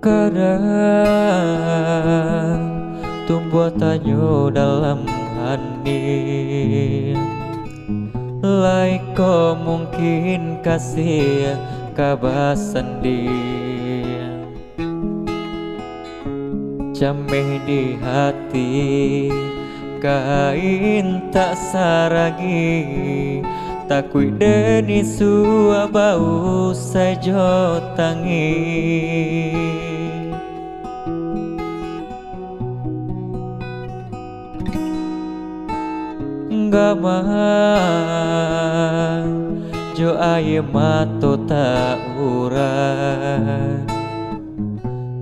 Kadang tumbuh tanyo dalam hati, laiko mungkin kasih kabasan dia cameh di hati, kain tak saragi takui deni sua bau sajo tangi. Gamang jo aye mato tak urat,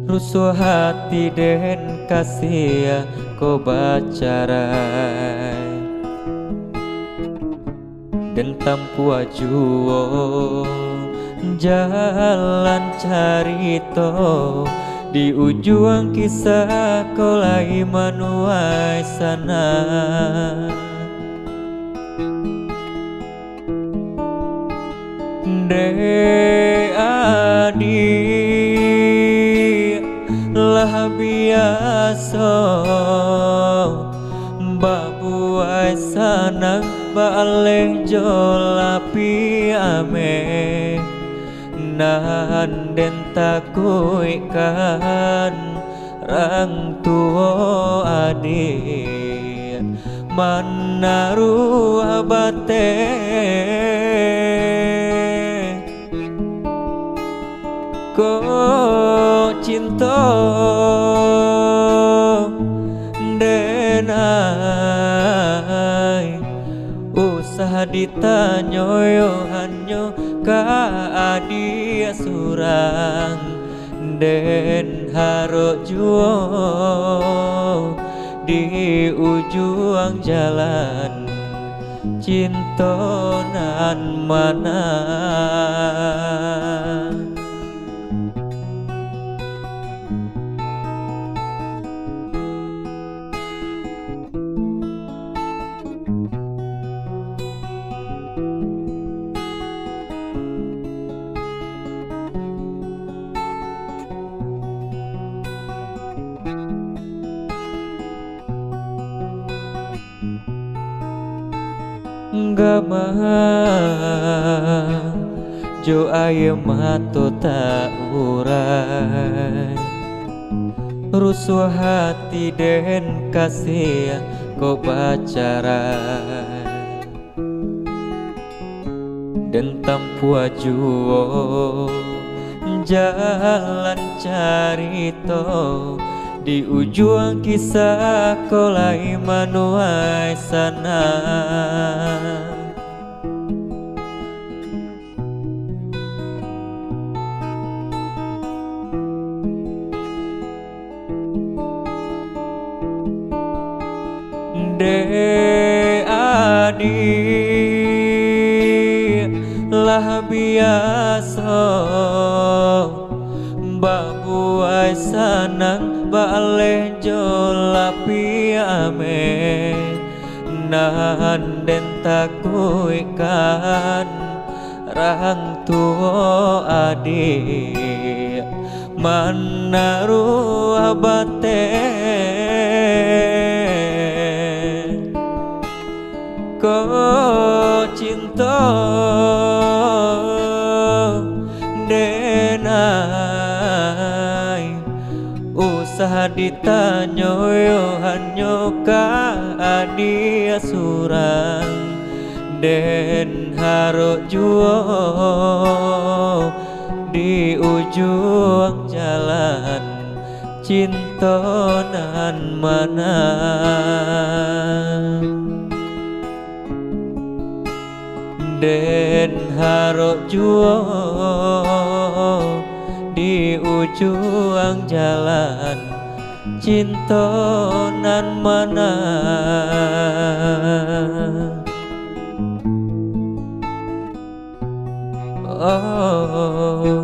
rusuh hati den kasih ko bacarai dan tampu ajuo jalan carito di ujung kisah kolai manuai sana. De adi lah biasa babuai sanang balik jolapi ame nahan den takuikan rang tuo adi manaru abate ko cinta denai usaha ditanyo hanyo ka adi surang den haro juo di ujung jalan cinta nan mana. Gamang jo aye mato tak urai, rusuh hati den kasih ko bacarai dan tampu ajuo jalan carito di ujung kisah kolai manuai sana. De adi lah biasa babuai sanang balik jolapi ame nahan den takuikan rang tuo adi manaru abate ko cinta denai usaha ditanyo hanyo ka adi surang den haro juo di ujung jalan cinta nan mana. Den haro juo di ujung jalan cinta nan mana. Oh